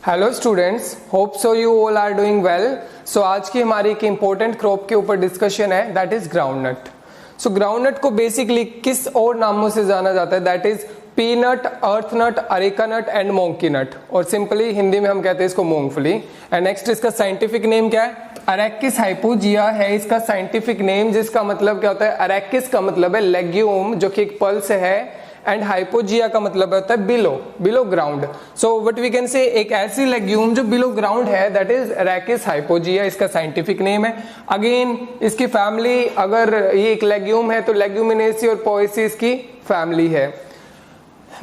Hello students, hope so you all are doing well. So आज की हमारी एक इम्पोर्टेंट क्रॉप के ऊपर डिस्कशन है, that is groundnut. So groundnut को बेसिकली किस और नामों से जाना जाता है, that is peanut, earthnut, areca nut and monkey nut, और सिंपली हिंदी में हम कहते हैं इसको मूंगफली। एंड नेक्स्ट इसका साइंटिफिक नेम क्या है, अरेकिस हाइपोजिया है इसका साइंटिफिक नेम, जिसका मतलब क्या होता है, अरेकिस का मतलब है लेग्यूम जो कि एक पल्स है, एंड हाइपोजिया का मतलब होता है below ground. So what we can say, एक ऐसी लेग्यूम जो बिलो ग्राउंड है, दैट इज अरेकिस हाइपोजिया, इसका साइंटिफिक नेम है। अगेन इसकी फैमिली, अगर ये एक लेग्यूम है तो लेग्यूमिनेसी और पोएसी इसकी फैमिली है।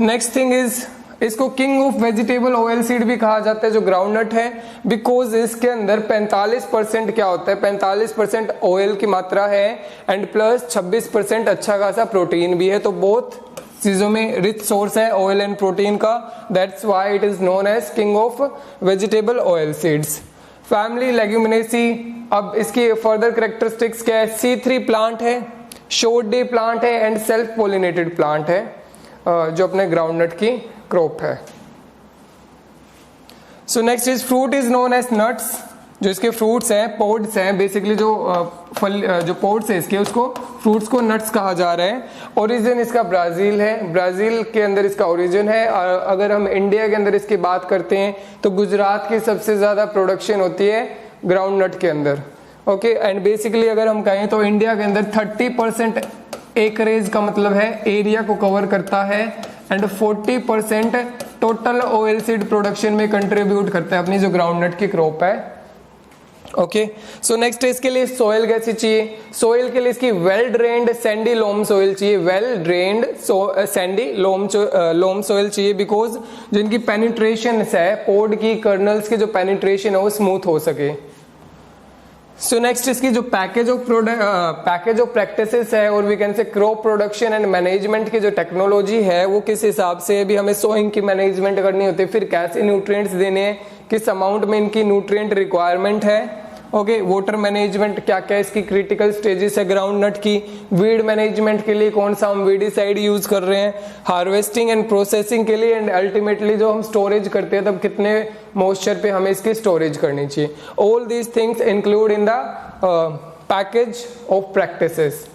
नेक्स्ट थिंग इज, इसको king of vegetable oil seed भी कहा जाता है जो ग्राउंडनट है, बिकॉज इसके अंदर 45% क्या होता है, 45% ऑयल की मात्रा है एंड प्लस 26% अच्छा खासा प्रोटीन भी है। तो बहुत चीजों में रिच सोर्स है ऑयल एंड प्रोटीन का, that's why it is known as king of vegetable oil seeds. Family leguminosae. अब इसकी फर्दर कैरेक्टरिस्टिक्स क्या है, C3 प्लांट है, शॉर्ट डे प्लांट है एंड सेल्फ पोलिनेटेड प्लांट है, जो अपने ग्राउंडनट की क्रॉप है। So next is fruit is known as nuts. जो इसके फ्रूट्स हैं, पोड्स हैं, बेसिकली जो फल जो पोड्स है इसके, उसको फ्रूट्स को नट्स कहा जा रहा है। ओरिजिन इसका ब्राजील है, ब्राजील के अंदर इसका ओरिजिन है। अगर हम इंडिया के अंदर इसकी बात करते हैं तो गुजरात की सबसे ज्यादा प्रोडक्शन होती है ग्राउंडनट के अंदर। ओके, एंड बेसिकली अगर हम कहें तो इंडिया के अंदर 30% एकरेज का मतलब है एरिया को कवर करता है and 40% total oil seed production में कंट्रीब्यूट करता है अपनी जो ग्राउंडनट की क्रॉप है। ओके, सो नेक्स्ट इसके लिए सोइल कैसी चाहिए, सोइल के लिए इसकी वेल ड्रेन्ड सैंडी लोम सोइल चाहिए, वेल ड्रेन्ड सैंडी लोम सोइल चाहिए, बिकॉज जो इनकी पेनिट्रेशन है, पोड की कर्नल्स की जो पेनिट्रेशन है वो स्मूथ हो सके। सो नेक्स्ट इसकी जो पैकेज ऑफ प्रैक्टिसेस है, और we can say crop production and management की जो टेक्नोलॉजी है वो किस हिसाब से अभी हमें सोइंग की मैनेजमेंट करनी होती है, फिर कैसे न्यूट्रिएंट्स देने हैं, किस अमाउंट में इनकी न्यूट्रिएंट रिक्वायरमेंट है। ओके, वाटर मैनेजमेंट क्या क्या इसकी क्रिटिकल स्टेजेस है ग्राउंडनट की, वीड मैनेजमेंट के लिए कौन सा हम वीडिसाइड यूज कर रहे हैं, हार्वेस्टिंग एंड प्रोसेसिंग के लिए, एंड अल्टीमेटली जो हम स्टोरेज करते हैं तब कितने मॉइस्चर पे हमें इसकी स्टोरेज करनी चाहिए। All these things include in the package of practices.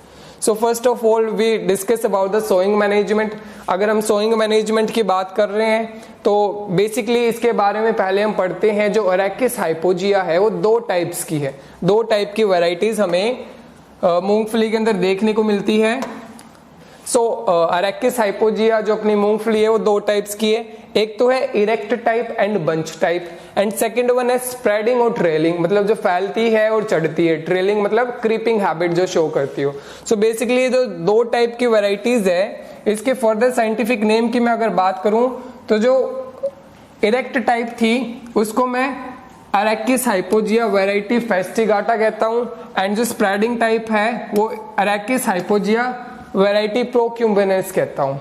So first of all we discuss about the sowing management. अगर हम सोइंग मैनेजमेंट की बात कर रहे हैं तो बेसिकली इसके बारे में पहले हम पढ़ते हैं। जो अरेकिस हाइपोजिया है वो दो टाइप्स की है, दो टाइप की वैरायटीज हमें मूंगफली के अंदर देखने को मिलती है। सो अरेकिस हाइपोजिया जो अपनी मूंगफली है वो दो टाइप्स की है, एक तो है erect type and bunch type, and second one है स्प्रेडिंग और ट्रेलिंग, मतलब जो फैलती है और चढ़ती है, ट्रेलिंग मतलब क्रीपिंग हैबिट जो शो करती हो। सो बेसिकली ये जो दो टाइप की वैरायटीज है, इसके फर्दर साइंटिफिक नेम की मैं अगर बात करूं तो जो इरेक्ट टाइप थी उसको मैं अरेकिस हाइपोजिया वैरायटी फेस्टिगाटा कहता हूं, एंड जो स्प्रेडिंग टाइप है वो अरेकिस हाइपोजिया वैरायटी प्रोक्यूम्बेनेस कहता हूं।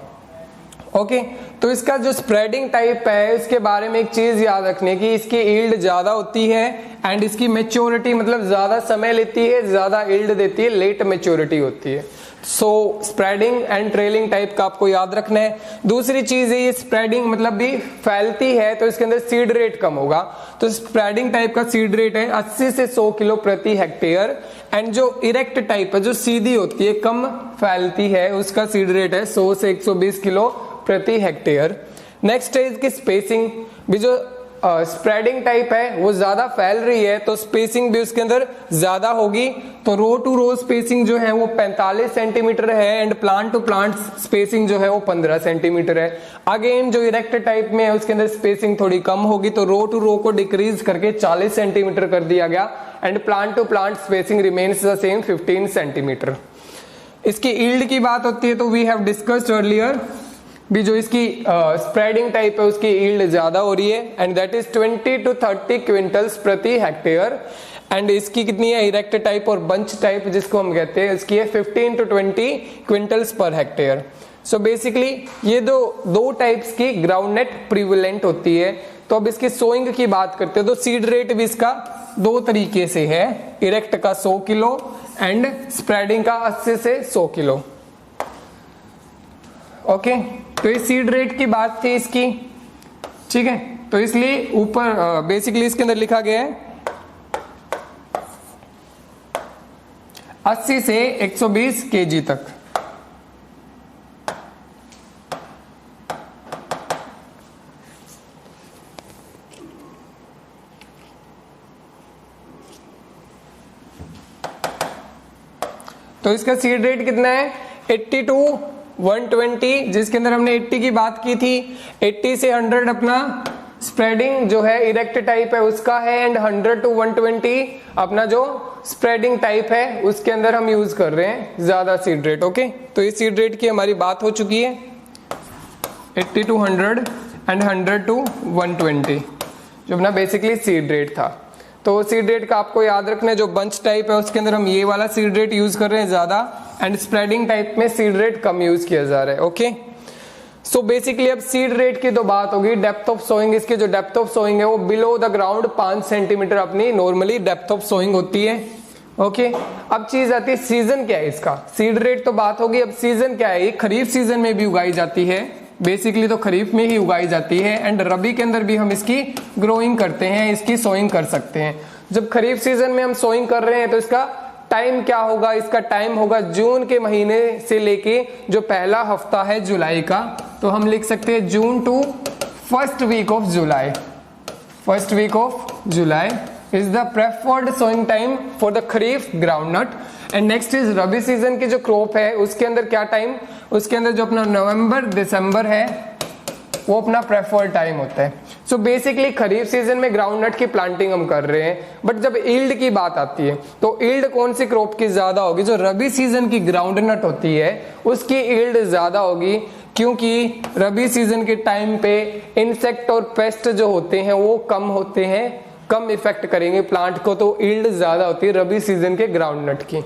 ओके, तो इसका जो स्प्रेडिंग टाइप है इसके बारे में एक चीज याद रखने की, इसकी ईल्ड ज्यादा होती है एंड इसकी मेच्योरिटी मतलब ज्यादा समय लेती है, ज्यादा ईल्ड देती है, लेट मेच्योरिटी होती है। सो स्प्रेडिंग एंड ट्रेलिंग टाइप का आपको याद रखना है। दूसरी चीज है, ये स्प्रेडिंग मतलब भी फैलती है तो इसके अंदर सीड रेट कम होगा, तो स्प्रेडिंग टाइप का सीड रेट है 80 से 100 किलो प्रति हेक्टेयर, एंड जो इरेक्ट टाइप है जो सीधी होती है, कम फैलती है, उसका सीड रेट है 100 से 120 किलो प्रति हेक्टेयर। नेक्स्ट है इसकी स्पेसिंग भी, जो स्प्रेडिंग टाइप है वो ज्यादा फैल रही है तो स्पेसिंग भी उसके अंदर ज्यादा होगी, तो रो टू रो स्पेसिंग जो है वो 45 सेंटीमीटर है and plant to plant spacing जो है वो 15 सेंटीमीटर है। अगेन जो इरेक्ट टाइप में है उसके अंदर स्पेसिंग थोड़ी कम होगी, तो रो टू रो को डिक्रीज करके 40 सेंटीमीटर कर दिया गया, and plant to plant spacing remains the same 15 centimetre. इसकी ईल्ड की बात होती है तो वी हैव डिस्कस्ड अर्लियर भी, जो इसकी स्प्रेडिंग टाइप है उसकी ईल्ड ज्यादा हो रही है and that is 20 to 30 quintals प्रति हेक्टेयर, एंड इसकी कितनी है इरेक्ट टाइप और बंच टाइप जिसको हम कहते हैं, इसकी है 15 to 20 quintals per hectare. So basically ये दो टाइप्स की ग्राउंडनट प्रिवेलेंट होती है। तो अब इसकी सोइंग की बात करते हैं तो सीड रेट भी इसका दो तरीके से है, इरेक्ट का 100 किलो एंड स्प्रेडिंग का 80 से 100 किलो। ओके, तो ये सीड रेट की बात थी इसकी, ठीक है। तो इसलिए ऊपर बेसिकली इसके अंदर लिखा गया है 80 से 120 केजी तक। तो इसका सीड रेट कितना है 80 टू 120, जिसके अंदर हमने 80 की बात की थी। 80 से 100 अपना स्प्रेडिंग जो है इरेक्ट टाइप है उसका है, एंड 100 टू 120 अपना जो स्प्रेडिंग टाइप है उसके अंदर हम यूज कर रहे हैं ज्यादा सीड रेट। ओके, तो ये सीड रेट की हमारी बात हो चुकी है 80 टू 100 एंड 100 टू 120 जो अपना बेसिकली सीड रेट था। तो सीड रेट का आपको याद रखना है, जो बंच टाइप है उसके अंदर हम ये वाला सीड रेट यूज कर रहे हैं ज्यादा, एंड स्प्रेडिंग टाइप में सीड रेट कम यूज किया जा रहा है। ओके, सो बेसिकली अब सीड रेट की तो बात होगी। डेप्थ ऑफ सोइंग, इसकी जो डेप्थ ऑफ सोइंग है वो बिलो द ग्राउंड 5 सेंटीमीटर अपनी नॉर्मली डेप्थ ऑफ सोइंग होती है। ओके, अब चीज आती है सीजन क्या है इसका। सीड रेट तो बात होगी, अब सीजन क्या है। ये खरीफ सीजन में भी उगाई जाती है, बेसिकली तो खरीफ में ही उगाई जाती है, एंड रबी के अंदर भी हम इसकी ग्रोइंग करते हैं, इसकी सोइंग कर सकते हैं। जब खरीफ सीजन में हम सोइंग कर रहे हैं तो इसका टाइम क्या होगा, इसका टाइम होगा जून के महीने से लेके जो पहला हफ्ता है जुलाई का, तो हम लिख सकते हैं June to first week of July. First week of July is the preferred sowing time for the kharif groundnut. And next is rabi season की जो क्रॉप है उसके अंदर क्या टाइम, उसके अंदर जो अपना नवंबर दिसंबर है वो अपना प्रेफर्ड टाइम होता है। सो बेसिकली खरीफ सीजन में ग्राउंडनट की प्लांटिंग हम कर रहे हैं, बट जब ईल्ड की बात आती है तो ईल्ड कौन सी क्रॉप की ज्यादा होगी, जो रबी सीजन की ग्राउंडनट होती है उसकी ईल्ड ज्यादा होगी, क्योंकि रबी सीजन के टाइम पे इंसेक्ट और पेस्ट जो होते हैं वो कम होते हैं, कम इफेक्ट करेंगे प्लांट को, तो ईल्ड ज्यादा होती है रबी सीजन के ग्राउंडनट की।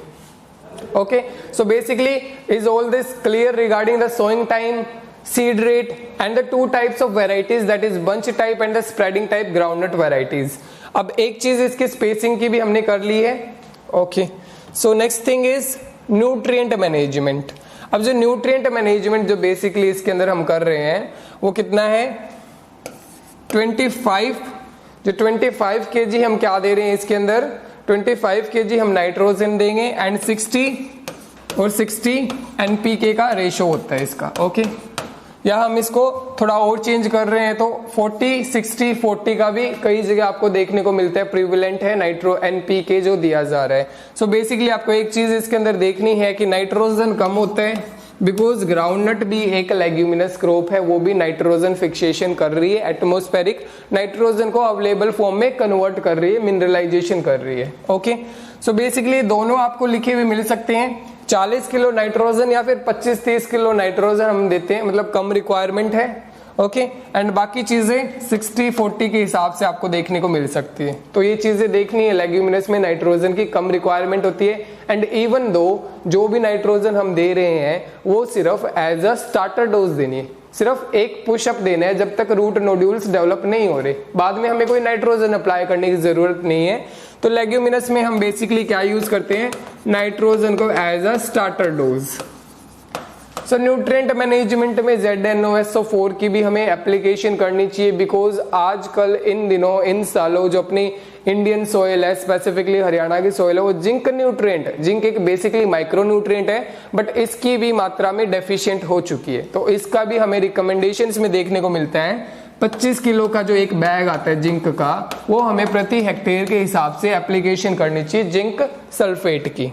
Okay, so basically is all this clear regarding the sowing time, seed rate and the two types of varieties, that is bunch type and the spreading type groundnut varieties। अब एक चीज इसकी spacing की भी हमने कर ली है। Okay, so next thing is nutrient management. अब जो न्यूट्रिएंट मैनेजमेंट जो बेसिकली इसके अंदर हम कर रहे हैं वो कितना है 25, जो 25 kg हम क्या दे रहे हैं इसके अंदर, 25 kg हम नाइट्रोजन देंगे, एंड 60 और 60 NPK का रेशो होता है इसका। ओके, या हम इसको थोड़ा और चेंज कर रहे हैं तो 40 60 40 का भी कई जगह आपको देखने को मिलता है, प्रिविलेंट है नाइट्रो NPK जो दिया जा रहा है। सो बेसिकली आपको एक चीज इसके अंदर देखनी है कि नाइट्रोजन कम होता है, बिकॉज ग्राउंडनट भी एक लेग्यूमिनस क्रॉप है, वो भी नाइट्रोजन फिक्सेशन कर रही है, एटमॉस्फेरिक नाइट्रोजन को अवेलेबल फॉर्म में कन्वर्ट कर रही है, मिनरलाइजेशन कर रही है। ओके, सो बेसिकली दोनों आपको लिखे हुए मिल सकते हैं, 40 किलो नाइट्रोजन या फिर 25-30 किलो नाइट्रोजन हम देते हैं, मतलब कम रिक्वायरमेंट है। ओके, एंड बाकी चीजें 60-40 के हिसाब से आपको देखने को मिल सकती है। तो ये चीजें देखनी है, लेग्यूमिनस में नाइट्रोजन की कम रिक्वायरमेंट होती है, एंड इवन दो जो भी नाइट्रोजन हम दे रहे हैं वो सिर्फ एज अ स्टार्टर डोज देनी है, सिर्फ एक पुशअप देना है जब तक रूट नोड्यूल्स डेवलप नहीं हो रहे, बाद में हमें कोई नाइट्रोजन अप्लाई करने की जरूरत नहीं है। तो लेग्यूमिनस में हम बेसिकली क्या यूज करते हैं, नाइट्रोजन को as a starter dose. So nutrient management में ZnOSO4 की भी हमें एप्लीकेशन करनी चाहिए, बिकॉज आजकल इन दिनों इन सालों जो अपनी इंडियन सॉइल है, स्पेसिफिकली हरियाणा की सॉइल है, वो जिंक न्यूट्रिएंट, जिंक एक बेसिकली माइक्रो न्यूट्रिएंट है, बट इसकी भी मात्रा में डेफिशिएंट हो चुकी है। तो इसका भी हमें रिकमेंडेशंस में देखने को मिलता है 25 किलो का जो एक बैग आता है जिंक का, वो हमें प्रति हेक्टेयर के हिसाब से एप्लीकेशन करनी चाहिए जिंक सल्फेट की।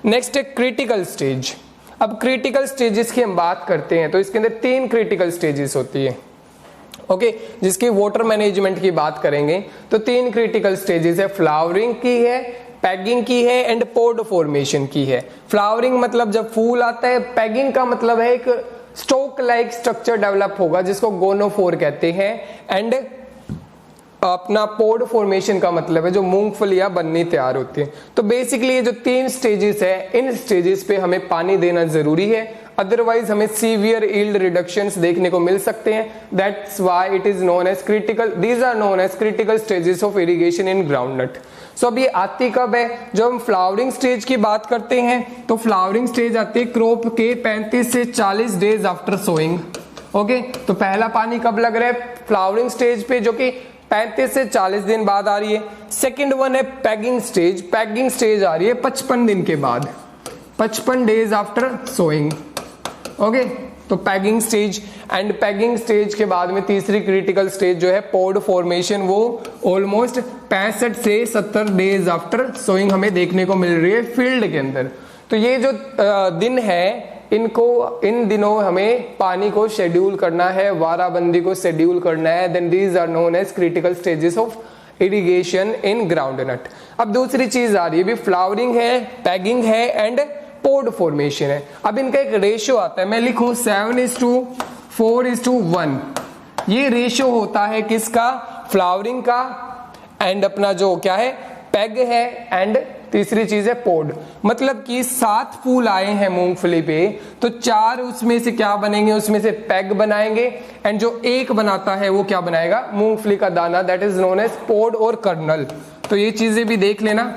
नेक्स्ट है क्रिटिकल स्टेज। अब क्रिटिकल स्टेजेस की हम बात करते हैं तो इसके अंदर 3 क्रिटिकल स्टेजेस होती है। ओके, जिसकी वाटर मैनेजमेंट की बात करेंगे तो 3 क्रिटिकल स्टेजेस है, फ्लावरिंग की है, पैगिंग की है, एंड पोड फॉर्मेशन की है। फ्लावरिंग मतलब जब फूल आता है, पैगिंग का मतलब है एक स्टोक लाइक स्ट्रक्चर डेवलप होगा जिसको गोनोफोर कहते हैं, एंड अपना पोड फॉर्मेशन का मतलब है जो मूंगफलियां बननी तैयार होती है। तो बेसिकली ये जो 3 स्टेजेस है, इन स्टेजेस पे हमें पानी देना जरूरी है, अदरवाइज हमें सीवियर यील्ड रिडक्शंस देखने को मिल सकते हैं। That's why it is known as critical, these are known as critical stages of irrigation in groundnut. So अब ये आती कब है, जब हम फ्लावरिंग स्टेज की बात करते हैं तो फ्लावरिंग स्टेज आती है क्रॉप के 35 से 40 डेज आफ्टर सोइंग। ओके, तो पहला पानी कब लग रहा है? फ्लावरिंग स्टेज पे, जो कि 35 से 40 दिन बाद आ रही है। सेकंड वन है पैगिंग स्टेज। पैगिंग स्टेज आ रही है 55 दिन के बाद, 55 डेज आफ्टर सोइंग। ओके, तो paging stage. And paging stage के बाद में तीसरी क्रिटिकल स्टेज जो है पोड फॉर्मेशन, वो ऑलमोस्ट 65 से 70 डेज आफ्टर सोइंग हमें देखने को मिल रही है फील्ड के अंदर। तो ये जो दिन है, इन दिनों हमें पानी को शेड्यूल करना है, वाराबंदी को शेड्यूल करना है। Then these are known as critical stages of irrigation in groundnut. अब दूसरी चीज आ रही है, भी फ्लावरिंग है, पैगिंग है एंड पोड फॉर्मेशन है। अब इनका एक रेशियो आता है, मैं लिखूं 7:4:1। ये रेशियो होता है किसका? फ्लावरिंग का, एंड अपना जो क्या है पैग है, एंड तीसरी चीज है पोड। मतलब कि 7 फूल आए हैं मूंगफली पे, तो 4 उसमें से क्या बनेंगे? उसमें से पैग बनाएंगे, एंड जो एक बनाता है वो क्या बनाएगा? मूंगफली का दाना, दैट इज नोन एज पोड और कर्नल। तो ये चीजें भी देख लेना,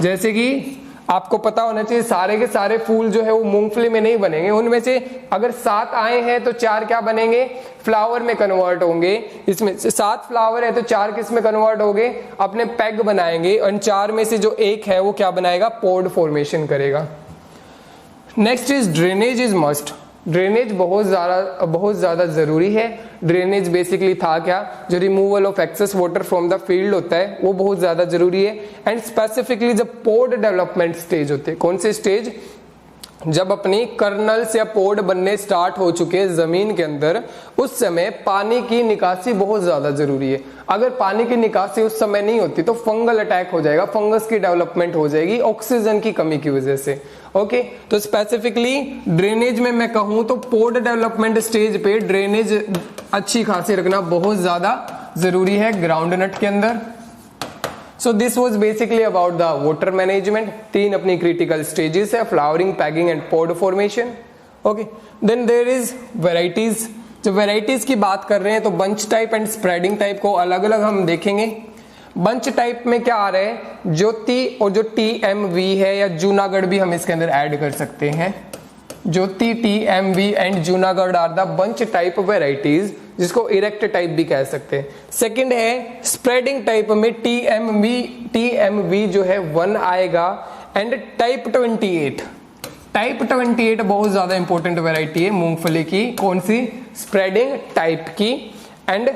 जैसे कि आपको पता होना चाहिए सारे के सारे फूल जो है वो मूंगफली में नहीं बनेंगे। उनमें से अगर 7 आए हैं तो 4 क्या बनेंगे? फ्लावर में कन्वर्ट होंगे। इसमें 7 फ्लावर है तो 4 किस में कन्वर्ट होंगे? अपने पैग बनाएंगे, और 4 में से जो एक है वो क्या बनाएगा? पोड फॉर्मेशन करेगा। Next is drainage is must. Drainage बहुत ज्यादा जरूरी है। ड्रेनेज बेसिकली था क्या? जो removal of excess water from the field होता है वो बहुत ज्यादा जरूरी है। एंड स्पेसिफिकली जब पोड डेवलपमेंट स्टेज होते हैं, कौन से स्टेज? जब अपनी कर्नल्स या पोड बनने स्टार्ट हो चुके हैं जमीन के अंदर, उस समय पानी की निकासी बहुत ज्यादा जरूरी है। अगर पानी की निकासी उस समय नहीं होती तो फंगल अटैक हो जाएगा, फंगस की डेवलपमेंट हो जाएगी ऑक्सीजन की कमी की वजह से। ओके, तो स्पेसिफिकली ड्रेनेज में मैं कहूं तो पोड डेवलपमेंट स्टेज पे ड्रेनेज अच्छी खासी रखना बहुत ज्यादा जरूरी है ग्राउंड नट के अंदर। So this was basically about the water management। 3 अपनी critical stages है, flowering, paging and pod formation। Okay, then there is varieties। जब varieties की बात कर रहे हैं तो bunch type and spreading type को अलग अलग हम देखेंगे। bunch type में क्या आ रहा है? ज्योति और जो TMV है, या जूनागढ़ भी हम इसके अंदर ऐड कर सकते हैं। Jyoti, TMV and Junagadh are the bunch type varieties, जिसको इरेक्ट टाइप भी कह सकते हैं। सेकंड है स्प्रेडिंग टाइप में TMV जो है 1 आएगा, एंड टाइप 28। टाइप 28 बहुत ज्यादा इंपॉर्टेंट वेराइटी है मूंगफली की। कौन सी? स्प्रेडिंग टाइप की, एंड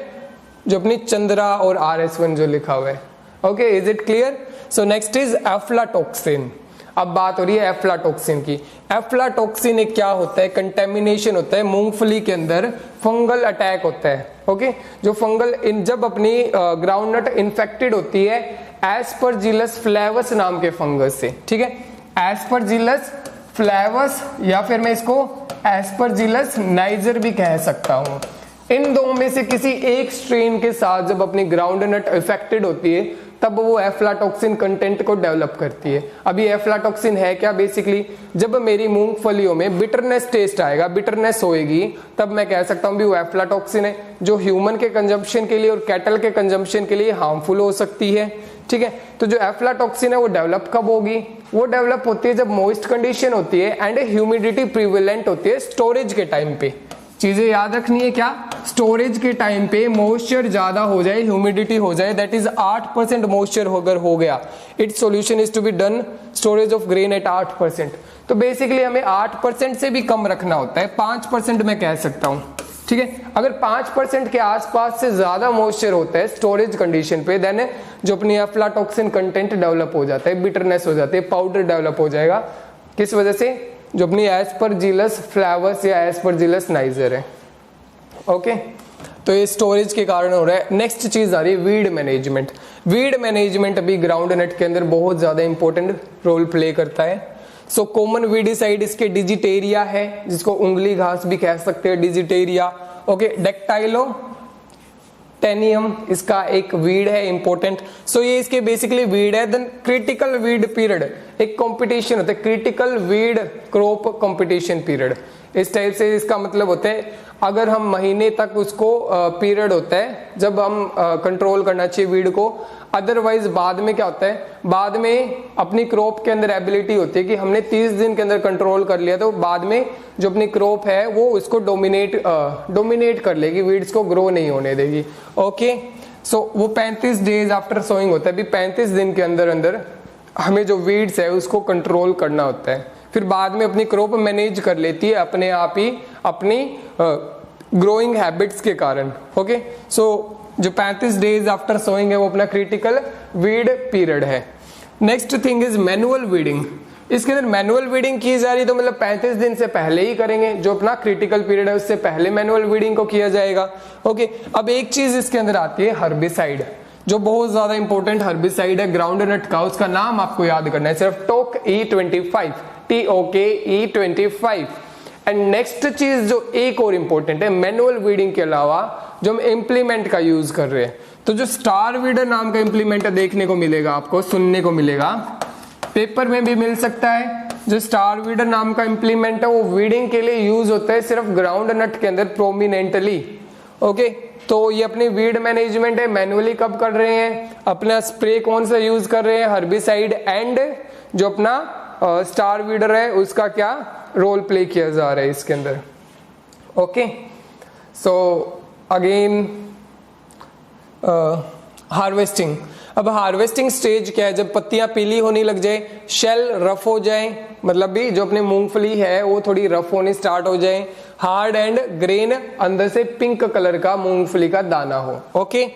जो अपनी चंद्रा और RS1 जो लिखा हुआ है। Okay, is it clear? So next is aflatoxin. अब बात हो रही है एफ्लाटॉक्सिन की। एफ्लाटॉक्सिन एक क्या होता है? कंटेमिनेशन होता है मूंगफली के अंदर, फंगल अटैक होता है। ओके, जो फंगल जब अपनी ग्राउंडनट इन्फेक्टेड होती है एस्परजिलस फ्लेवस नाम के फंगस से, ठीक है, एस्परजिलस फ्लेवस, या फिर मैं इसको एस्परजिलस नाइजर भी कह सकता हूं। इन दो में से किसी एक स्ट्रेन के साथ जब अपनी ग्राउंडनट इफेक्टेड होती है तब वो एफ्लाटॉक्सिन कंटेंट को डेवलप करती है। अभी एफ्लाटॉक्सिन है क्या? बेसिकली जब मेरी मूंगफलियों में बिटरनेस टेस्ट आएगा, बिटरनेस होएगी, तब मैं कह सकता हूं भी वो एफ्लाटॉक्सिन है, जो ह्यूमन के कंजम्पशन के लिए और कैटल के कंजम्पशन के लिए हार्मफुल हो सकती है। ठीक है, तो जो एफ्लाटॉक्सिन है वो डेवलप कब होगी? वो डेवलप होती है जब मॉइस्ट कंडीशन होती है एंड ह्यूमिडिटी प्रिवेलेंट होती है स्टोरेज के टाइम पे। चीजें याद रखनी है क्या? स्टोरेज के टाइम पे मॉइस्चर ज्यादा हो जाए, ह्यूमिडिटी हो जाए, दैट इज 8% मॉइस्चर अगर हो गया, it's solution is to be done storage of grain at 8%। तो बेसिकली हमें 8% से भी कम रखना होता है, 5% मैं कह सकता हूं। ठीक है, अगर 5% के आसपास से ज्यादा मॉइस्चर होता है स्टोरेज कंडीशन पे, देन जो अपनी एफ्लाटॉक्सिन कंटेंट डेवलप हो जाता है, बिटरनेस हो जाती है, पाउडर डेवलप हो जाएगा। किस वजह से? जो अपनी एस्परजिलस फ्लेवर्स या एस्परजिलस नाइजर है। ओके, तो ये स्टोरेज के कारण हो रहा है। नेक्स्ट चीज आ रही है वीड मैनेजमेंट। वीड मैनेजमेंट अभी ग्राउंड नट के अंदर बहुत ज्यादा इंपॉर्टेंट रोल प्ले करता है। सो कॉमन वीडिसाइड इसके डिजिटेरिया है, जिसको उंगली घास भी कह सकते हैं, डिजिटेरिया। ओके, डेक्टाइलो टेनियम इसका एक वीड है इंपॉर्टेंट। सो ये इसके बेसिकली वीड है। देन क्रिटिकल वीड पीरियड, एक कंपटीशन होता है, critical weed crop competition period. इस टाइप से इसका मतलब होता है अगर हम महीने तक उसको पीरियड होता है जब हम कंट्रोल करना चाहिए वीड को। अदरवाइज बाद में क्या होता है, बाद में अपनी क्रॉप के अंदर एबिलिटी होती है कि हमने 30 दिन के अंदर कंट्रोल कर लिया तो बाद में जो अपनी क्रॉप है वो उसको डोमिनेट कर लेगी, वीड्स को ग्रो नहीं होने देगी। ओके, सो वो 35 डेज आफ्टर सोइंग होता है। अभी 35 दिन के अंदर अंदर हमें जो वीड्स है उसको कंट्रोल करना होता है, फिर बाद में अपनी क्रॉप मैनेज कर लेती है अपने आप ही अपनी ग्रोइंग हैबिट्स के कारण। ओके, सो जो 35 डेज आफ्टर सोइंग है वो अपना क्रिटिकल वीड पीरियड है। Next thing is manual weeding. इसके अंदर मैनुअल वीडिंग की जा रही है तो मतलब 35 दिन से पहले ही करेंगे, जो अपना क्रिटिकल पीरियड है उससे पहले मैनुअल वीडिंग को किया जाएगा। ओके, अब एक चीज इसके अंदर आती है हर्बिसाइड, जो बहुत ज्यादा इंपॉर्टेंट हर्बिसाइड है ग्राउंड नट का, उसका नाम आपको याद करना है सिर्फ, टोक E25, TOK E25। And next चीज जो एक और इंपॉर्टेंट है मैनुअल वीडिंग के अलावा जो हम इम्प्लीमेंट का यूज कर रहे हैं, तो जो स्टार वीडर नाम का इम्प्लीमेंट देखने को मिलेगा, आपको सुनने को मिलेगा, पेपर में भी मिल सकता है। जो स्टार वीडर नाम का इम्प्लीमेंट है वो वीडिंग के लिए यूज होता है सिर्फ ग्राउंड नट के अंदर प्रोमिनेंटली। ओके, तो ये अपनी वीड मैनेजमेंट है, मैनुअली कब कर रहे हैं, अपना स्प्रे कौन सा यूज कर रहे हैं, हर्बिसाइड, एंड जो अपना स्टार वीडर है उसका क्या रोल प्ले किया जा रहा है इसके अंदर। Okay, so again harvesting. अब हार्वेस्टिंग स्टेज क्या है, जब पत्तियां पीली होने लग जाए, शेल रफ हो जाए, मतलब भी जो अपनी मूंगफली है वो थोड़ी रफ होने स्टार्ट हो जाए, हार्ड एंड ग्रेन अंदर से पिंक कलर का मूंगफली का दाना हो। Okay,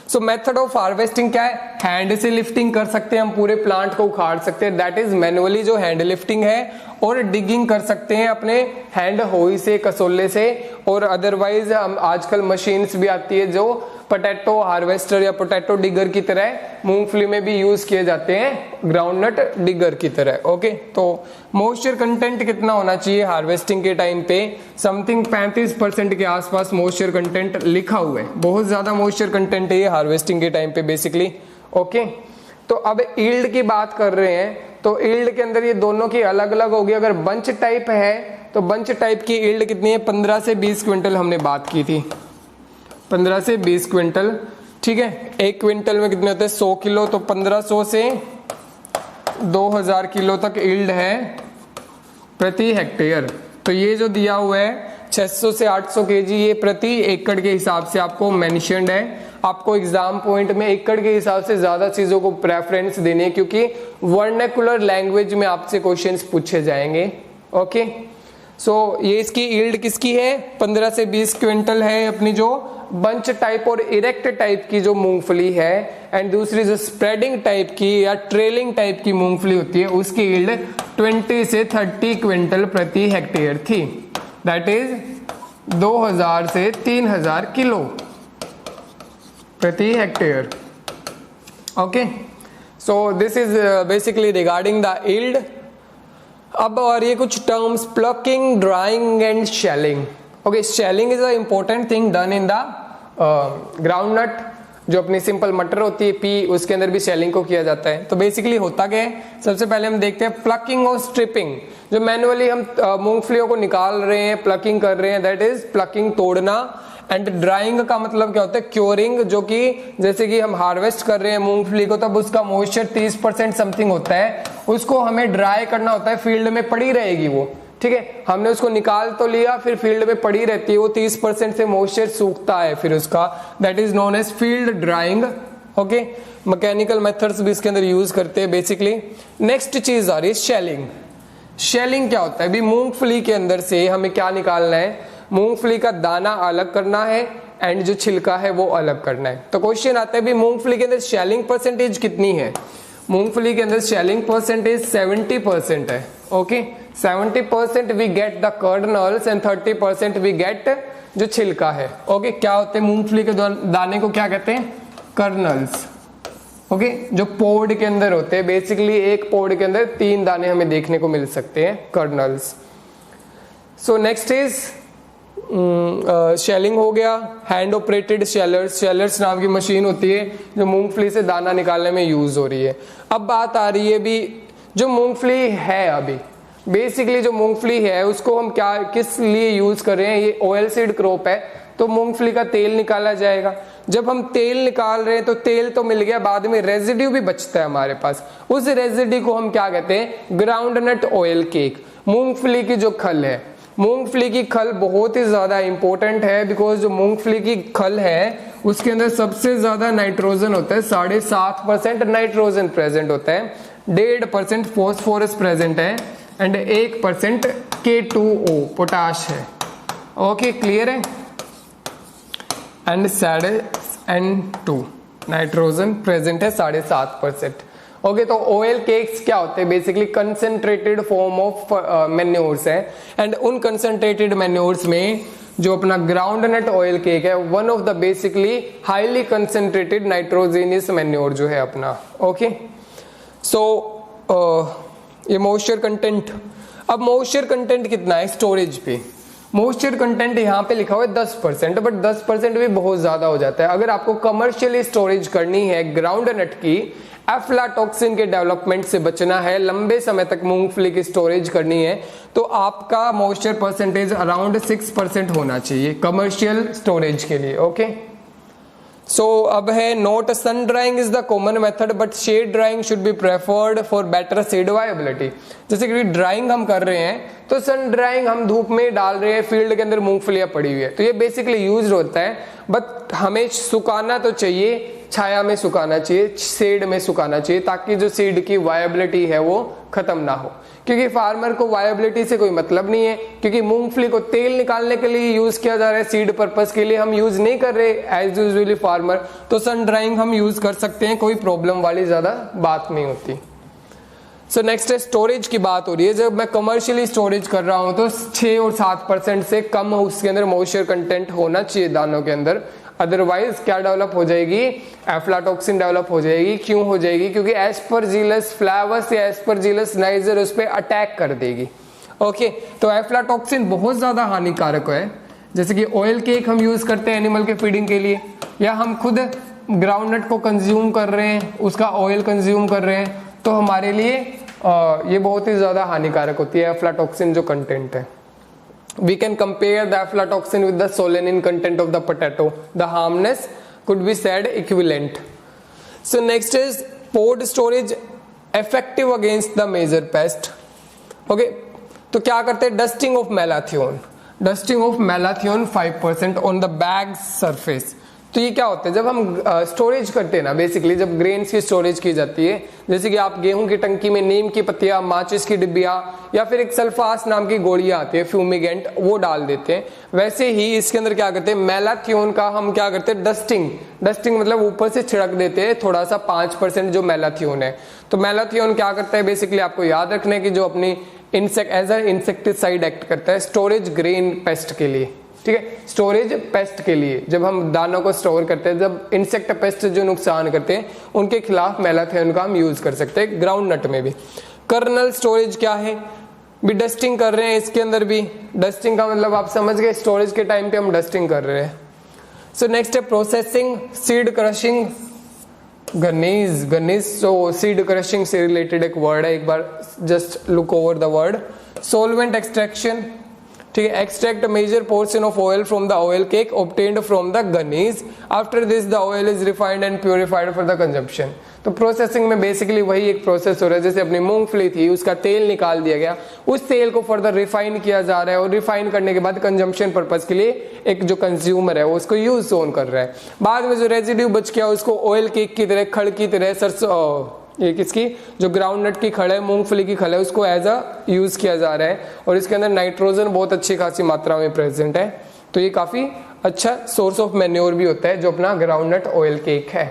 so method of harvesting क्या है, हैंड से लिफ्टिंग कर सकते हैं, हम पूरे प्लांट को उखाड़ सकते हैं, दैट इज मैनुअली जो हैंड लिफ्टिंग है, और डिगिंग कर सकते हैं अपने हैंड होई से, कसोले से, और अदरवाइज हम आजकल मशीन्स भी आती है जो पोटैटो हार्वेस्टर या पोटैटो डिगर की तरह मूंगफली में भी यूज किए जाते हैं, ग्राउंडनट डिगर की तरह। ओके, तो मॉइस्चर कंटेंट कितना होना चाहिए हार्वेस्टिंग के टाइम पे, समथिंग 35% के आसपास मॉइस्चर कंटेंट लिखा हुआ है, बहुत ज्यादा मॉइस्चर कंटेंट है ये हार्वेस्टिंग के टाइम पे बेसिकली। ओके, तो अब ईल्ड की बात कर रहे हैं, तो ईल्ड के अंदर ये दोनों की अलग अलग होगी। अगर बंच टाइप है तो बंच टाइप की ईल्ड कितनी है, 15 से 20 क्विंटल हमने बात की थी, 15 से 20 क्विंटल। ठीक है, एक क्विंटल में कितने होते हैं, 100 किलो, तो 1500 से 2000 किलो तक ईल्ड है प्रति हेक्टेयर। तो ये जो दिया हुआ है 600 से 800 केजी, ये प्रति एकड़ के हिसाब से आपको मेंशन्ड है। आपको एग्जाम पॉइंट में एकड़ के हिसाब से ज्यादा चीजों को प्रेफरेंस देनी है, क्योंकि वर्नाकुलर लैंग्वेज में आपसे क्वेश्चंस पूछे जाएंगे। ओके, सो ये इसकी ईल्ड किसकी है, 15 से 20 क्विंटल है अपनी जो बंच टाइप और इरेक्ट टाइप की जो मूंगफली है, एंड दूसरी जो स्प्रेडिंग टाइप की या ट्रेलिंग टाइप की मूंगफली होती है उसकी ईल्ड 20 से 30 क्विंटल प्रति हेक्टेयर थी, दैट इज 2000 से 3000 किलो प्रति hectare. Okay, so this is basically regarding the yield. अब और ये कुछ terms, plucking, drying and shelling. Okay, shelling is a important thing done in the ground nut, जो अपनी सिंपल मटर होती है पी, उसके अंदर भी शेलिंग को किया जाता है। तो बेसिकली होता क्या है, सबसे पहले हम देखते हैं प्लकिंग और स्ट्रिपिंग। जो मैनुअली हम मूंगफलियों को निकाल रहे हैं, प्लकिंग कर रहे हैं, दैट इज प्लकिंग, तोड़ना। एंड ड्राइंग का मतलब क्या होता है, क्योरिंग, जो कि जैसे कि हम हार्वेस्ट कर रहे हैं मूंगफली को, तब उसका मॉइस्चर 30% समथिंग होता है, उसको हमें ड्राई करना होता है, फील्ड में पड़ी रहेगी वो। ठीक है, हमने उसको निकाल तो लिया, फिर फील्ड में पड़ी रहती है वो, 30% से मॉइस्चर सूखता है फिर उसका, that is known as field drying. Okay, mechanical methods भी इसके अंदर यूज करते हैं बेसिकली। नेक्स्ट चीज आ रही है शेलिंग। शेलिंग क्या होता है, अभी मूंगफली के अंदर से हमें क्या निकालना है, मूंगफली का दाना अलग करना है एंड जो छिलका है वो अलग करना है। तो क्वेश्चन आता है भी मूंगफली के अंदर शेलिंग परसेंटेज कितनी है, मूंगफली के अंदर शेलिंग परसेंटेज 70% है। Okay, 70% we get the kernels and 30% we get जो छिलका है। ओके, क्या होते हैं मूंगफली के दाने को क्या कहते हैं, कर्नल्स। ओके, जो पोड के अंदर होते हैं, बेसिकली एक पोड के अंदर 3 दाने हमें देखने को मिल सकते हैं, colonel's. So next is shelling हो गया, हैंड ऑपरेटेड शेलर्स। शेलर्स नाम की मशीन होती है जो मूंगफली से दाना निकालने में यूज हो रही है। अब बात आ रही है भी जो मूंगफली है, अभी बेसिकली जो मूंगफली है उसको हम क्या किस लिए यूज कर रहे हैं, ये ऑयल सीड क्रॉप है तो मूंगफली का तेल निकाला जाएगा। जब हम तेल निकाल रहे हैं तो तेल तो मिल गया, बाद में रेजिड्यू भी बचता है हमारे पास, उस रेजिड्यू को हम क्या कहते हैं, ग्राउंडनट ऑयल केक। मूंगफली की जो खल है, मूंगफली की खल बहुत ही ज्यादा इंपॉर्टेंट है, बिकॉज जो मूंगफली की खल है उसके अंदर सबसे ज्यादा नाइट्रोजन होता है, 7.5% नाइट्रोजन प्रेजेंट होता है, 1.5% फॉस्फोरस प्रेजेंट है एंड 1% K2O पोटाश है। ओके क्लियर है। एंड N2 नाइट्रोजन प्रेजेंट है 7.5%। ओके तो ऑयल केक्स क्या होते हैं, basically concentrated form of manures है एंड उन कंसंट्रेटेड मैन्योर्स में जो अपना ग्राउंडनट ऑयल केक है one of the basically highly concentrated nitrogenous manure जो है अपना। ओके सो ये मॉइस्चर कंटेंट, अब मॉइस्चर कंटेंट कितना है स्टोरेज पे, मॉइस्चर कंटेंट यहाँ पे लिखा हुआ है 10%, बट 10% भी बहुत ज्यादा हो जाता है। अगर आपको कमर्शियली स्टोरेज करनी है ग्राउंडनट की, एफ्लाटॉक्सिन के डेवलपमेंट से बचना है, लंबे समय तक मूंगफली की स्टोरेज करनी है, तो आपका मॉइस्चर परसेंटेज अराउंड 6% होना चाहिए कमर्शियल स्टोरेज के लिए। ओके सो अब है note, sun drying is the common method but shade drying should be preferred for better seed viability. जैसे कि ड्राइंग हम कर रहे हैं तो सन ड्राइंग हम धूप में डाल रहे हैं, फील्ड के अंदर मूंगफलियां पड़ी हुई है तो ये बेसिकली यूज होता है, बट हमें सुखाना तो चाहिए, छाया में सुखाना चाहिए, शेड में सुखाना चाहिए, ताकि जो सीड की वायबिलिटी है वो खत्म ना हो, क्योंकि फार्मर को वायबिलिटी से कोई मतलब नहीं है, क्योंकि मूंगफली को तेल निकालने के लिए यूज किया जा रहा है, सीड पर्पस के लिए हम यूज नहीं कर रहे एज यूजुअली फार्मर, तो सन ड्राइंग हम यूज कर सकते हैं, कोई प्रॉब्लम वाली ज्यादा बात नहीं होती। सो नेक्स्ट है स्टोरेज की बात हो रही है। जब मैं कमर्शियली स्टोरेज कर रहा हूं तो 6 और 7% से कम उसके अंदर मॉइस्चर कंटेंट होना चाहिए दानों के अंदर, अदरवाइज क्या डेवलप हो जाएगी, एफ्लाटॉक्सिन डेवलप हो जाएगी। क्यों हो जाएगी, क्योंकि एस्परजिलस फ्लावर्स या एस्परजिलस नाइजर उस पर अटैक कर देगी। ओके तो एफ्लाटॉक्सिन बहुत ज्यादा हानिकारक है। जैसे कि ऑयल केक हम यूज करते हैं एनिमल के फीडिंग के लिए, या हम खुद ग्राउंडनट को कंज्यूम कर रहे हैं, उसका ऑयल कंज्यूम कर रहे हैं, तो हमारे लिए ये बहुत ही ज्यादा हानिकारक होती है एफ्लाटॉक्सिन जो कंटेंट है। We can compare the aflatoxin with the solanine content of the potato. The harmness could be said equivalent. So next is pod storage effective against the major pest. Okay, तो क्या करते हैं, dusting of malathion, dusting of malathion 5% on the bag surface. तो ये क्या होता है, जब हम स्टोरेज करते हैं ना, बेसिकली जब ग्रेन्स की स्टोरेज की जाती है, जैसे कि आप गेहूं की टंकी में नीम की पत्तियां, माचिस की डिब्बियां या फिर एक सल्फास नाम की गोलियां आती है फ्यूमिगेंट, वो डाल देते हैं, वैसे ही इसके अंदर क्या करते हैं, मैलाथियोन का हम क्या करते हैं, डस्टिंग, डस्टिंग मतलब ऊपर से छिड़क देते हैं थोड़ा सा 5% जो मैलाथियोन है। तो मैलाथियोन क्या करता है, बेसिकली आपको याद रखना है कि जो अपनी insect as a insecticide act करता है स्टोरेज ग्रेन पेस्ट के लिए, ठीक है, स्टोरेज पेस्ट के लिए। जब हम दानों को स्टोर करते हैं, जब इंसेक्ट पेस्ट जो नुकसान करते हैं उनके खिलाफ मैलाथियोन का हम यूज कर सकते हैं ग्राउंड नट में भी। कर्नल स्टोरेज क्या है, भी डस्टिंग कर रहे हैं इसके अंदर भी, डस्टिंग का मतलब आप समझ गए, स्टोरेज के टाइम पे हम डस्टिंग कर रहे हैं। सो नेक्स्ट है processing, seed crushing, ghanis, ghanis, so seed crushing से रिलेटेड एक वर्ड है, एक बार just look over the word. Solvent extraction, ठीक है, extract major portion of oil from the oil cake obtained from the ghanis, after this the oil is refined and purified for the consumption. तो processing में basically वही एक process हो रहा है, जैसे अपनी मूंगफली थी उसका तेल निकाल दिया गया, उस तेल को फर्दर रिफाइन किया जा रहा है और रिफाइन करने के बाद कंजम्पशन पर्पस के लिए एक जो कंज्यूमर है वो उसको यूज ऑन कर रहा है। बाद में जो रेजिड्यू बच गया उसको ऑयल केक की तरह, खड़ की तरह, सरसों, ये किसकी, जो ग्राउंडनट की खड़ है, मूंगफली की खड़ है, उसको एज अ यूज किया जा रहा है और इसके अंदर नाइट्रोजन बहुत अच्छी खासी मात्रा में प्रेजेंट है, तो ये काफी अच्छा सोर्स ऑफ मैन्योर भी होता है जो अपना ग्राउंडनट ऑयल केक है।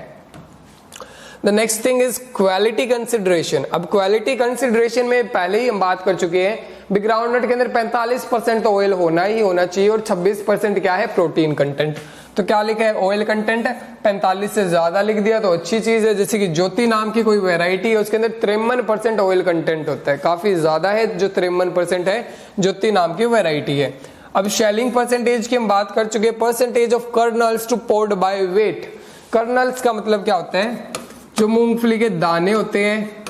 The next thing is quality consideration. अब क्वालिटी कंसिडरेशन में पहले ही हम बात कर चुके हैं, ग्राउंडनट के अंदर 45% ऑयल होना ही होना चाहिए और 26% क्या है, प्रोटीन कंटेंट। तो क्या लिखा है, ऑयल कंटेंट 45 से ज्यादा लिख दिया तो अच्छी चीज है। जैसे कि ज्योति नाम की कोई वैरायटी है उसके अंदर 53% ऑयल कंटेंट होता है, काफी ज्यादा है, जो 53% है ज्योति नाम की वैरायटी है। अब शेलिंग परसेंटेज की हम बात कर चुके हैं, percentage of kernels to pod by weight. Kernels का मतलब क्या होता है, जो मूंगफली के दाने होते हैं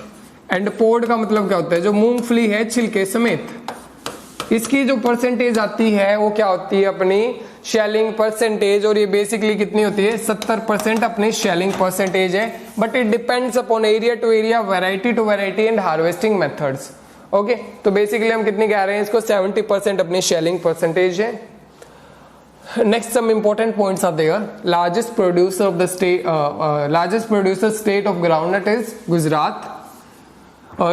एंड पोड का मतलब क्या होता है, जो मूंगफली है छिलके समेत, इसकी जो परसेंटेज आती है वो क्या होती है, अपनी शेलिंग परसेंटेज। और ये बेसिकली कितनी होती है, 70% अपनी शेलिंग परसेंटेज है। But it depends upon area to area, variety to variety and harvesting methods. Okay, तो बेसिकली हम कितनी कह रहे हैं इसको, 70% अपनी शेलिंग परसेंटेज है। Next some important points are there. Largest producer of the state, largest producer state of groundnut is Gujarat.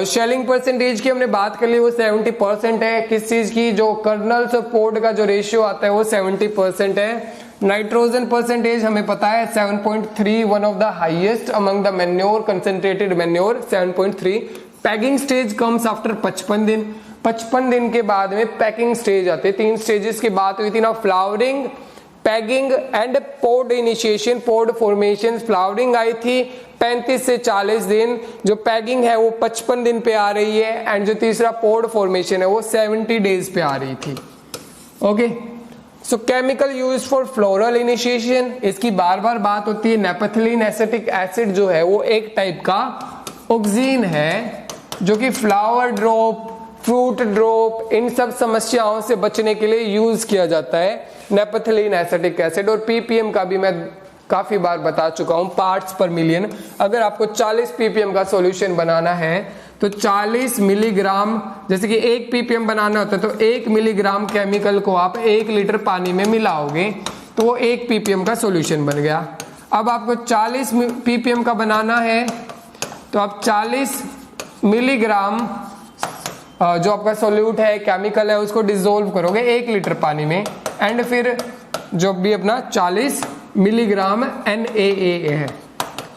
Shelling percentage की हमने बात कर ली, वो 70% है। किस चीज की, जो कर्नल्स और पोड का जो रेशियो आता है वो 70% है। नाइट्रोजन परसेंटेज हमें पता है 7.3, one of the highest among the manure, concentrated manure 7.3। Packing stage comes after 55 दिन। 55 दिन के बाद में पैकिंग स्टेज आते हैं। 3 स्टेजेस की बात हुई थी ना, flowering, pegging and pod initiation, pod formation. Flowering आई थी 35 से 40 दिन, जो पैगिंग है वो 55 दिन पे आ रही है, एंड जो तीसरा पोड फॉर्मेशन है वो 70 डेज पे आ रही थी। Okay, so chemical use for floral initiation, इसकी बार बार बात होती है। नेपथलीन एसिटिक एसिड जो है वो एक टाइप का ऑक्सीन है, जो कि फ्लावर ड्रॉप, फ्रूट ड्रॉप, इन सब समस्याओं से बचने के लिए यूज किया जाता है नेपथलीन एसिटिक एसिड। और पीपीएम का भी मैं काफी बार बता चुका हूं, पार्ट्स पर मिलियन। अगर आपको 40 पीपीएम का सॉल्यूशन बनाना है तो 40 मिलीग्राम, जैसे कि 1 पीपीएम बनाना होता है तो 1 मिलीग्राम केमिकल को आप 1 लीटर पानी में मिलाओगे तो वो 1 पीपीएम का सॉल्यूशन बन गया। अब आपको 40 पीपीएम का बनाना है तो आप 40 मिलीग्राम जो आपका सोल्यूट है, केमिकल है, उसको डिसोल्व करोगे 1 लीटर पानी में, एंड फिर जो भी अपना 40 मिलीग्राम NaA है,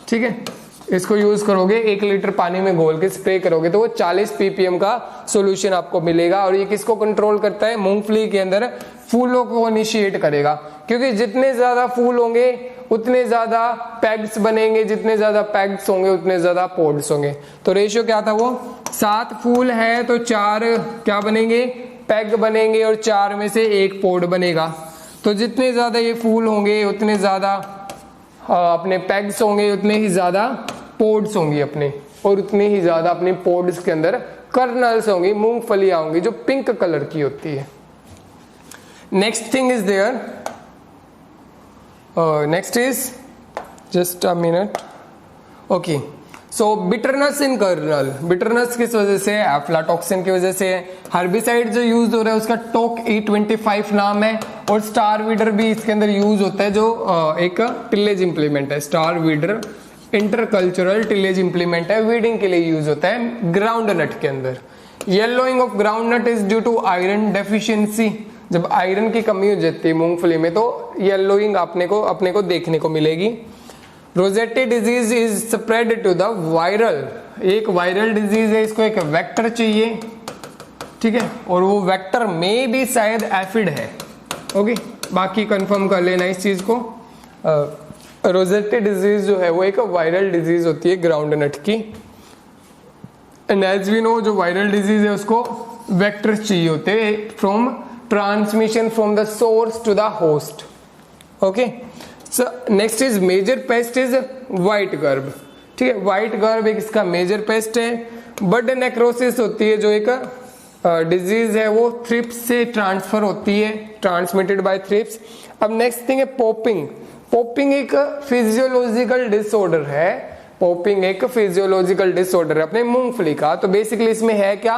ठीक है, इसको यूज करोगे 1 लीटर पानी में घोल के स्प्रे करोगे तो वो 40 ppm का सॉल्यूशन आपको मिलेगा। और ये किसको कंट्रोल करता है, मूंगफली के अंदर फूलों को इनिशिएट करेगा, क्योंकि जितने ज्यादा फूल होंगे उतने ज्यादा पैग्स बनेंगे, जितने ज्यादा पैग्स होंगे उतने ज्यादा पोड्स होंगे। तो रेशियो क्या था वो, 7 फूल है तो 4 क्या बनेंगे, पैग बनेंगे, और 4 में से 1 पोड बनेगा। तो जितने ज्यादा ये फूल होंगे उतने ज्यादा अपने पैग्स होंगे, उतने ही ज्यादा पोड्स होंगी अपने, और उतने ही ज्यादा अपने पोड्स के अंदर कर्नल्स होंगी, मूंगफलियां होंगी जो पिंक कलर की होती है। Next thing is there, next is just a minute, okay. So bitterness in kernel, bitterness किस वजह से, एफ्लाटॉक्सिन की वजह से। हर्बिसाइड जो यूज हो रहा है उसका टोक E25 नाम है, और स्टार वीडर भी इसके अंदर यूज होता है, जो एक टिलेज इंप्लीमेंट है। Star weeder intercultural tillage implement है, वीडिंग के लिए यूज होता है ग्राउंड नट के अंदर। Yellowing of ground nut is due to iron deficiency, जब आयरन की कमी हो जाती है मूंगफली में तो येलोइंग अपने को देखने को मिलेगी। Rosette disease is spread to the viral, एक वायरल डिजीज है, इसको एक वेक्टर चाहिए, ठीक है, और वो वेक्टर में भी शायद एफिड है। ओके, बाकी कंफर्म कर लेना इस चीज को। रोजेटी डिजीज जो है वो एक वायरल डिजीज होती है ग्राउंड नट की, एंड एज वी नो जो वायरल डिजीज है उसको वेक्टर्स चाहिए होते हैं from transmission from the source to the host. Okay, so next is major pest is white grub, ठीक है, व्हाइट गर्ब एक इसका मेजर पेस्ट है। बर्ड नेक्रोसिस होती है जो एक डिजीज है, वो थ्रिप्स से ट्रांसफर होती है, ट्रांसमिटेड बाय थ्रिप्स। अब नेक्स्ट थिंग है पॉपिंग। पॉपिंग एक फिजियोलॉजिकल डिसऑर्डर है, पॉपिंग एक फिजियोलॉजिकल डिसऑर्डर है अपने मूंगफली का। तो बेसिकली इसमें है क्या,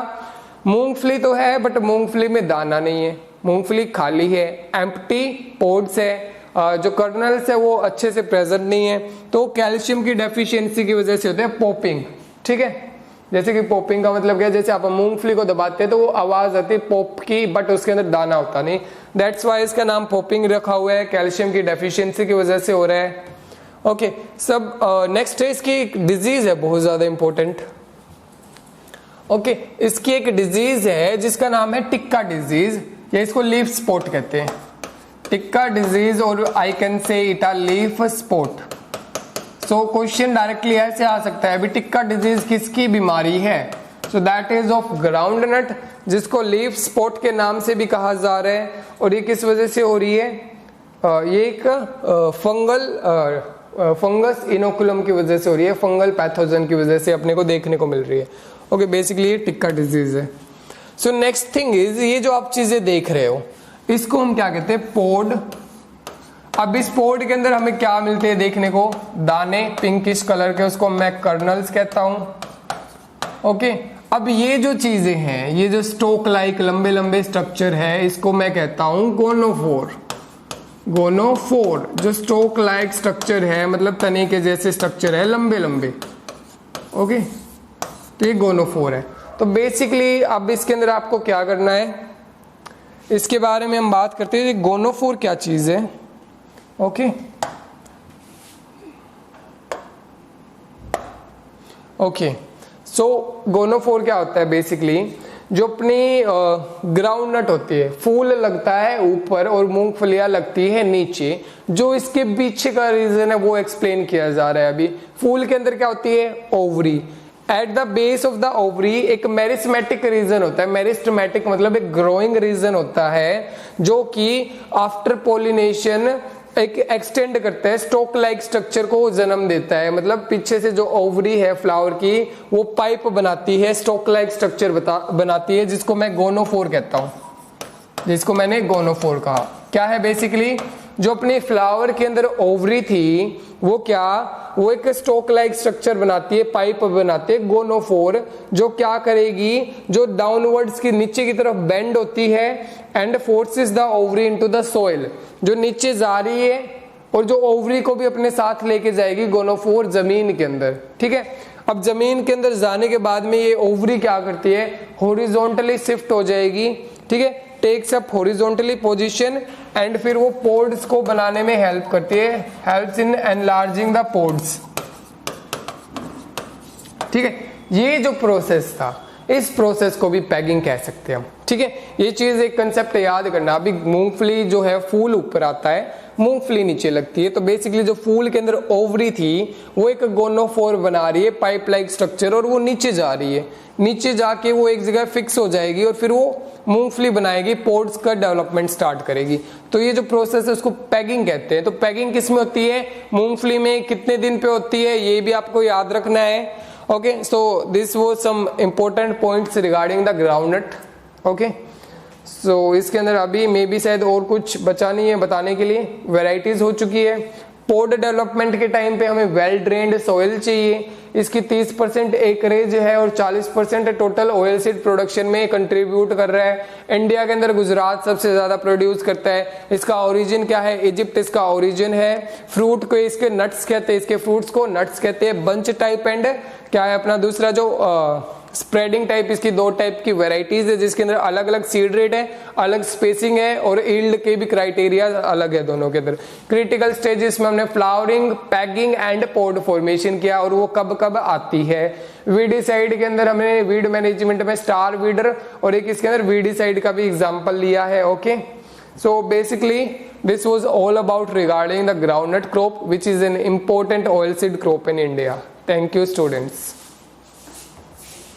मूंगफली तो है बट मूंगफली में दाना नहीं है, मूंगफली खाली है, एम्प्टी पोड्स है, जो कर्नल्स है वो अच्छे से प्रेजेंट नहीं है, तो कैल्शियम की डेफिशिएंसी की वजह से होते हैं पॉपिंग, ठीक है। जैसे कि पॉपिंग का मतलब क्या है, जैसे आप मूंगफली को दबाते हैं तो वो आवाज आती है पॉप की, बट उसके अंदर दाना होता नहीं, दैट्स वाई इसका नाम पॉपिंग रखा हुआ है, कैल्शियम की डेफिशिएंसी की वजह से हो रहा है। ओके, सब नेक्स्ट है इसकी एक डिजीज है बहुत ज्यादा इंपॉर्टेंट। ओके, इसकी एक डिजीज है जिसका नाम है टिक्का डिजीज, या इसको लीफ स्पॉट कहते हैं, टिक्का डिजीज, और I can say it a leaf spot. So question directly ऐसे आ सकता है, अभी टिक्का डिजीज किसकी बीमारी है, so that is of ground nut, जिसको लीफ स्पॉट के नाम से भी कहा जा रहा है। और ये किस वजह से हो रही है, ये एक फंगल फंगस इनोकुलम की वजह से हो रही है, फंगल पैथोजन की वजह से अपने को देखने को मिल रही है। ओके, बेसिकली ये टिक्का डिजीज है। सो नेक्स्ट थिंग इज, ये जो आप चीजें देख रहे हो इसको हम क्या कहते हैं, पोड। अब इस पोड के अंदर हमें क्या मिलते हैं देखने को, दाने पिंकिश कलर के, उसको मैं कर्नल्स कहता हूं। ओके, अब ये जो चीजें हैं, ये जो स्टोक लाइक लंबे लंबे स्ट्रक्चर है, इसको मैं कहता हूं गोनोफोर। गोनोफोर जो स्टोक लाइक स्ट्रक्चर है, मतलब तने के जैसे स्ट्रक्चर है, लंबे लंबे। ओके, तो ये गोनोफोर है। तो बेसिकली अब इसके अंदर आपको क्या करना है, इसके बारे में हम बात करते हैं, गोनोफोर क्या चीज है। ओके, ओके, सो गोनोफोर क्या होता है, बेसिकली जो अपनी ग्राउंड नट होती है, फूल लगता है ऊपर और मूंगफलियां लगती है नीचे, जो इसके पीछे का रीजन है वो एक्सप्लेन किया जा रहा है अभी। फूल के अंदर क्या होती है, ovary. At the base of the ovary एक मेरिस्मेटिक रीजन होता है, मेरिस्टेमेटिक मतलब एक ग्रोइंग रीजन होता है, जो कि आफ्टर पोलिनेशन एक एक्सटेंड करता है, स्टोक लाइक स्ट्रक्चर को जन्म देता है। मतलब पीछे से जो ओवरी है फ्लावर की, वो पाइप बनाती है, स्टोक लाइक स्ट्रक्चर बनाती है, जिसको मैं गोनोफोर कहता हूं, जिसको मैंने गोनोफोर कहा। क्या है बेसिकली, जो अपने फ्लावर के अंदर ओवरी थी वो क्या, वो एक स्टोक लाइक स्ट्रक्चर बनाती है, पाइप बनाती है गोनोफोर, जो क्या करेगी, जो डाउनवर्ड्स की नीचे की तरफ बेंड होती है and forces the ovary into the soil, जो नीचे जा रही है और जो ओवरी को भी अपने साथ लेके जाएगी गोनोफोर जमीन के अंदर। ठीक है, अब जमीन के अंदर जाने के बाद में ये ओवरी क्या करती है, हॉरिजॉन्टली शिफ्ट हो जाएगी। ठीक है, takes up horizontally position and फिर वो पोड्स को बनाने में हेल्प करती है, helps in enlarging the pods. ठीक है, ये जो प्रोसेस था, इस प्रोसेस को भी पैगिंग कह सकते हैं हम। ठीक है, ये चीज एक कंसेप्ट याद करना। अभी मूंगफली जो है, फूल ऊपर आता है, मूंगफली नीचे लगती है, तो बेसिकली जो फूल के अंदर ओवरी थी वो एक गोनोफोर बना रही है, पाइप लाइक स्ट्रक्चर, और वो नीचे जा रही है, नीचे जाके वो एक जगह फिक्स हो जाएगी और फिर वो मूंगफली बनाएगी, पोड्स का डेवलपमेंट स्टार्ट करेगी। तो ये जो प्रोसेस है उसको पैगिंग कहते हैं। तो पैगिंग किस में होती है, मूंगफली में कितने दिन पे होती है, ये भी आपको याद रखना है। Okay, so this was some important points regarding the groundnut. Okay, so इसके अंदर अभी मे बी शायद और कुछ बचा नहीं है बताने के लिए, वैरायटीज हो चुकी है। पोड डेवलपमेंट के टाइम पे हमें वेल ड्रेन्ड सॉइल चाहिए, इसकी 30% एकरेज है और 40% टोटल ऑयल सीड प्रोडक्शन में कंट्रीब्यूट कर रहा है। इंडिया के अंदर गुजरात सबसे ज्यादा प्रोड्यूस करता है। इसका ओरिजिन क्या है, इजिप्ट इसका ओरिजिन है। फ्रूट को इसके नट्स कहते हैं, इसके फ्रूट्स को नट्स कहते हैं। बंच टाइप एंड क्या है अपना दूसरा जो स्प्रेडिंग टाइप, इसकी दो टाइप की वैरायटीज है, जिसके अंदर अलग अलग सीड रेट है, अलग स्पेसिंग है और यील्ड के भी क्राइटेरिया अलग है दोनों के अंदर। क्रिटिकल स्टेजेस में हमने flowering, pegging and pod formation किया, और वो कब कब आती है। वीडीसाइड के अंदर हमने वीड मैनेजमेंट में स्टार वीडर और एक इसके अंदर वीडीसाइड का भी एग्जाम्पल लिया है। Okay, so basically this was all about regarding the groundnut crop, which is an important oilseed crop in India. Thank you students.